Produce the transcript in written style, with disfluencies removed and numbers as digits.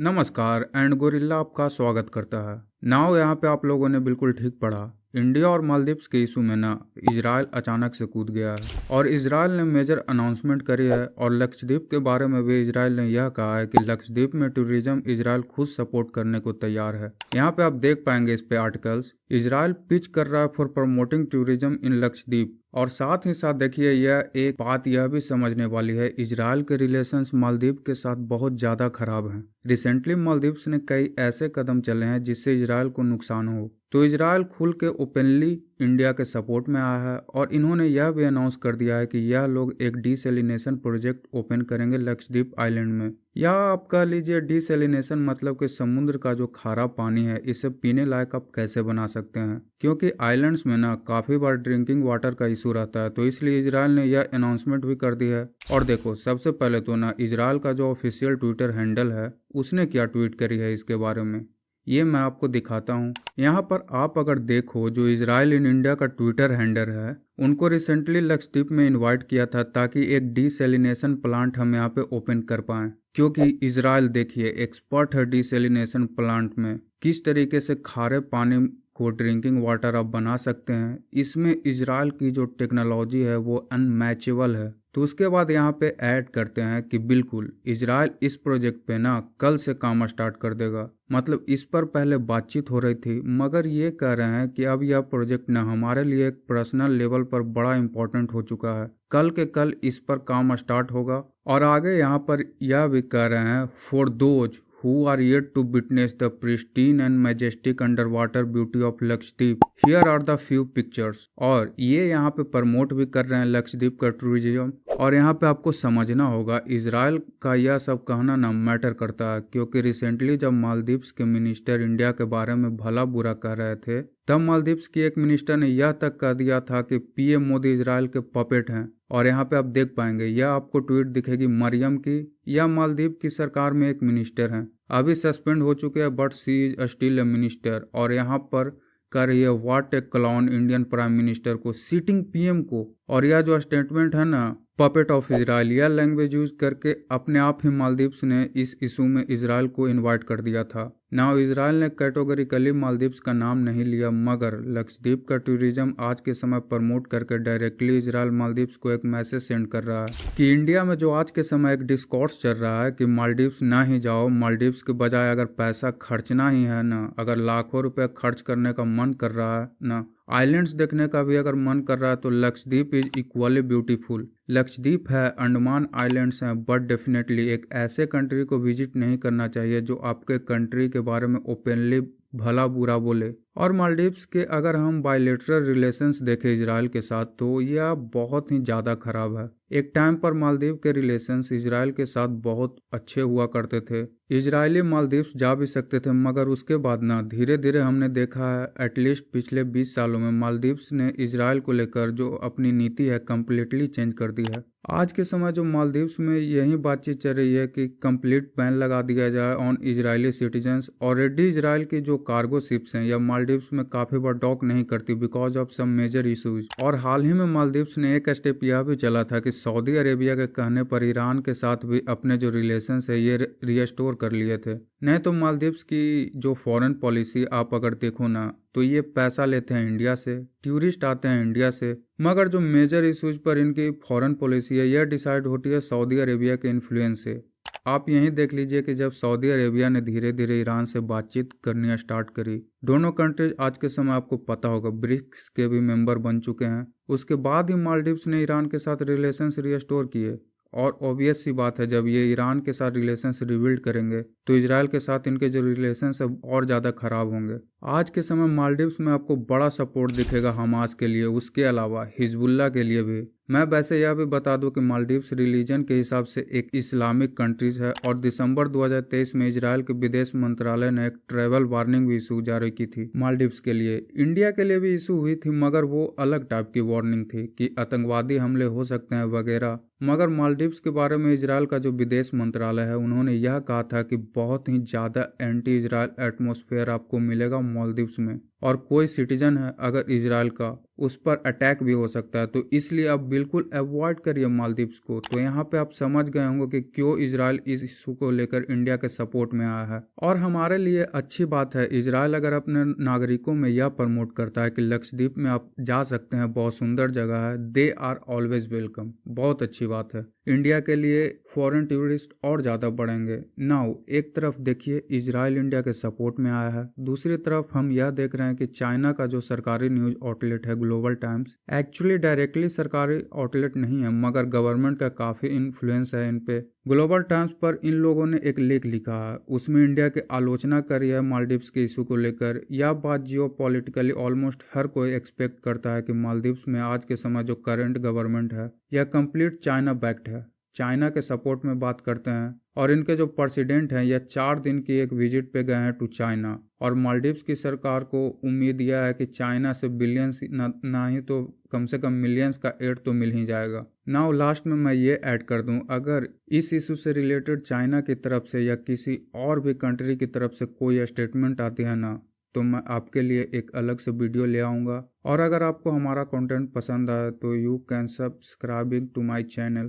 नमस्कार and gorilla आपका स्वागत करता है। नाउ यहाँ पे आप लोगों ने बिल्कुल ठीक पढ़ा। इंडिया और मालदीव्स के इशू में ना इजराइल अचानक से कूद गया है और इजराइल ने मेजर अनाउंसमेंट करी है। और लक्षद्वीप के बारे में भी इजराइल ने यह कहा है कि लक्षद्वीप में टूरिज्म इजराइल खुद सपोर्ट करने को तैयार है। यहाँ पे आप देख पाएंगे इस पे आर्टिकल्स, इजराइल पिच कर रहा है for promoting tourism in Lakshadweep. और साथ ही साथ देखिए यह एक बात यह भी समझने वाली है, इजराइल के रिलेशंस मालदीव के साथ बहुत ज़्यादा खराब हैं। रिसेंटली मालदीव्स ने कई ऐसे कदम चले हैं जिससे इजराइल को नुकसान हो, तो इजराइल खुल के ओपनली इंडिया के सपोर्ट में आया है। और इन्होंने यह भी अनाउंस कर दिया है कि यह लोग एक डीसैलिनेशन प्रोजेक्ट ओपन करेंगे लक्षद्वीप आइलैंड में। या आप कह लीजिए डीसैलिनेशन मतलब कि समुद्र का जो खारा पानी है इसे पीने लायक आप कैसे बना सकते हैं, क्योंकि आइलैंड्स में ना काफ़ी बार ड्रिंकिंग वाटर का इशू रहता है। तो इसलिए इजराइल ने यह अनाउंसमेंट भी कर दी है। और देखो सबसे पहले तो ना इजराइल का जो ऑफिशियल ट्विटर हैंडल है उसने क्या ट्वीट करी है इसके बारे में, ये मैं आपको दिखाता हूँ। यहाँ पर आप अगर देखो जो इजराइल इन इंडिया का ट्विटर हैंडल है, उनको रिसेंटली लक्षद्वीप में इनवाइट किया था ताकि एक डीसैलिनेशन प्लांट हम यहाँ पे ओपन कर पाएं, क्योंकि इजराइल देखिए एक्सपर्ट है डीसैलिनेशन प्लांट में, किस तरीके से खारे पानी को ड्रिंकिंग वाटर आप बना सकते हैं। इसमें इजराइल की जो टेक्नोलॉजी है वो अनमैचेबल है। तो उसके बाद यहाँ पे ऐड करते हैं कि बिल्कुल इजराइल इस प्रोजेक्ट पे ना कल से काम स्टार्ट कर देगा। मतलब इस पर पहले बातचीत हो रही थी, मगर ये कह रहे हैं कि अब यह प्रोजेक्ट ना हमारे लिए एक पर्सनल लेवल पर बड़ा इंपॉर्टेंट हो चुका है, कल के कल इस पर काम स्टार्ट होगा। और आगे यहाँ पर यह भी कह रहे हैं for those who are yet to witness the pristine and majestic underwater beauty of Lakshadweep, here are the few pictures। और ये यहाँ पे प्रमोट भी कर रहे हैं लक्षद्वीप का टूरिज्म। और यहाँ पे आपको समझना होगा इजराइल का यह सब कहना ना मैटर करता है, क्योंकि रिसेंटली जब मालदीव्स के मिनिस्टर इंडिया के बारे में भला बुरा कह रहे थे तब मालदीव्स की एक मिनिस्टर ने यह तक कह दिया था कि पीएम मोदी इजराइल के पपेट हैं। और यहाँ पे आप देख पाएंगे यह आपको ट्वीट दिखेगी मरियम की, यह मालदीव की सरकार में एक मिनिस्टर हैं, अभी सस्पेंड हो चुके हैं but she is still a minister. और यहाँ पर कर रही है what a clown Indian prime minister को, सिटिंग पीएम को। और यह जो स्टेटमेंट है ना पपेट ऑफ इजराइल, यह लैंग्वेज यूज करके अपने आप ही मालदीव्स ने इस इशू में इजराइल को इनवाइट कर दिया था। नाउ इजराइल ने कैटेगोरिकली मालदीव्स का नाम नहीं लिया, मगर लक्षद्वीप का टूरिज्म आज के समय प्रमोट करके डायरेक्टली इजराइल मालदीव्स को एक मैसेज सेंड कर रहा है कि इंडिया में जो आज के समय एक डिस्कोर्स चल रहा है कि मालदीव्स ना ही जाओ, मालदीव्स के बजाय अगर पैसा खर्चना ही है ना, अगर लाखों रुपए खर्च करने का मन कर रहा है ना, आइलैंड्स देखने का भी अगर मन कर रहा है, तो Lakshadweep is equally beautiful. Lakshadweep है, अंडमान आइलैंड्स हैं, बट डेफिनेटली एक ऐसे कंट्री को विजिट नहीं करना चाहिए जो आपके कंट्री के बारे में ओपनली भला बुरा बोले। और मालदीव्स के अगर हम बायलेटरल रिलेशंस देखें इजराइल के साथ तो यह बहुत ही ज़्यादा खराब है। एक टाइम पर मालदीव के रिलेशंस इजराइल के साथ बहुत अच्छे हुआ करते थे, इजरायली मालदीव्स जा भी सकते थे, मगर उसके बाद ना धीरे धीरे हमने देखा है एटलीस्ट पिछले 20 सालों में मालदीव्स ने इजराइल को लेकर जो अपनी नीति है कम्प्लीटली चेंज कर दी है। आज के समय जो मालदीव्स में यही बातचीत चल रही है कि कंप्लीट बैन लगा दिया जाए on Israeli citizens. Already Israel की जो कार्गो शिप्स हैं या मालदीव्स में काफ़ी बार डॉक नहीं करती because of some major issues. और हाल ही में मालदीव्स ने एक स्टेप यह भी चला था कि सऊदी अरेबिया के कहने पर ईरान के साथ भी अपने जो रिलेशंस है ये रिस्टोर कर लिए थे। नहीं तो मालदीव्स की जो फॉरेन पॉलिसी आप अगर देखो ना तो ये पैसा लेते हैं इंडिया से, टूरिस्ट आते हैं इंडिया से, मगर जो मेजर इश्यूज पर इनकी फॉरेन पॉलिसी है यह डिसाइड होती है सऊदी अरेबिया के इन्फ्लुएंस से। आप यहीं देख लीजिए कि जब सऊदी अरेबिया ने धीरे धीरे ईरान से बातचीत करनी स्टार्ट करी, दोनों कंट्रीज आज के समय आपको पता होगा ब्रिक्स के भी मेंबर बन चुके हैं, उसके बाद ही मालदीव्स ने ईरान के साथ रिलेशंस रिस्टोर किए। और ऑब्वियस सी बात है जब ये ईरान के साथ रिलेशंस रिबिल्ड करेंगे तो इजराइल के साथ इनके जो रिलेशंस है और ज़्यादा खराब होंगे। आज के समय मालदीव्स में आपको बड़ा सपोर्ट दिखेगा हमास के लिए, उसके अलावा हिजबुल्ला के लिए भी। मैं वैसे यह भी बता दूं कि मालदीव्स रिलीजन के हिसाब से एक इस्लामिक कंट्रीज है और दिसंबर 2023 में इजराइल के विदेश मंत्रालय ने एक ट्रैवल वार्निंग भी इशू जारी की थी मालदीव्स के लिए। इंडिया के लिए भी इशू हुई थी मगर वो अलग टाइप की वार्निंग थी कि आतंकवादी हमले हो सकते हैं वगैरह। मगर मालदीव्स के बारे में इजराइल का जो विदेश मंत्रालय है उन्होंने यह कहा था कि बहुत ही ज़्यादा एंटी इजराइल एटमॉस्फेयर आपको मिलेगा मालदीव्स में। और कोई सिटीजन है अगर इजराइल का, उस पर अटैक भी हो सकता है। तो इसलिए आप बिल्कुल अवॉइड करिए मालदीव्स को। तो यहाँ पे आप समझ गए होंगे कि क्यों इजराइल इस इशू को लेकर इंडिया के सपोर्ट में आया है। और हमारे लिए अच्छी बात है, इजराइल अगर अपने नागरिकों में यह प्रमोट करता है कि लक्षद्वीप में आप जा सकते हैं, बहुत सुंदर जगह है, दे आर ऑलवेज वेलकम, बहुत अच्छी बात है। इंडिया के लिए फॉरेन टूरिस्ट और ज़्यादा बढ़ेंगे। नाउ एक तरफ देखिए इजराइल इंडिया के सपोर्ट में आया है, दूसरी तरफ हम यह देख रहे हैं कि चाइना का जो सरकारी न्यूज आउटलेट है ग्लोबल टाइम्स, एक्चुअली डायरेक्टली सरकारी आउटलेट नहीं है मगर गवर्नमेंट का काफ़ी इन्फ्लुएंस है इन पे। ग्लोबल टाइम्स पर इन लोगों ने एक लेख लिखा है, उसमें इंडिया की आलोचना करी है मालदीव्स के इशू को लेकर। यह बात जियो पॉलिटिकली ऑलमोस्ट हर कोई एक्सपेक्ट करता है कि मालदीव्स में आज के समय जो करंट गवर्नमेंट है यह कंप्लीट चाइना बैक्ड है, चाइना के सपोर्ट में बात करते हैं। और इनके जो प्रेसिडेंट हैं यह 4 दिन की एक विजिट पे गए हैं टू चाइना। और मालदीव्स की सरकार को उम्मीद यह है कि चाइना से बिलियंस ना ही तो कम से कम मिलियंस का एड तो मिल ही जाएगा। नाउ लास्ट में मैं ये ऐड कर दूं, अगर इस इशू से रिलेटेड चाइना की तरफ से या किसी और भी कंट्री की तरफ से कोई स्टेटमेंट आती है ना, तो मैं आपके लिए एक अलग से वीडियो ले आऊँगा। और अगर आपको हमारा कंटेंट पसंद आए तो you can subscribing to my channel.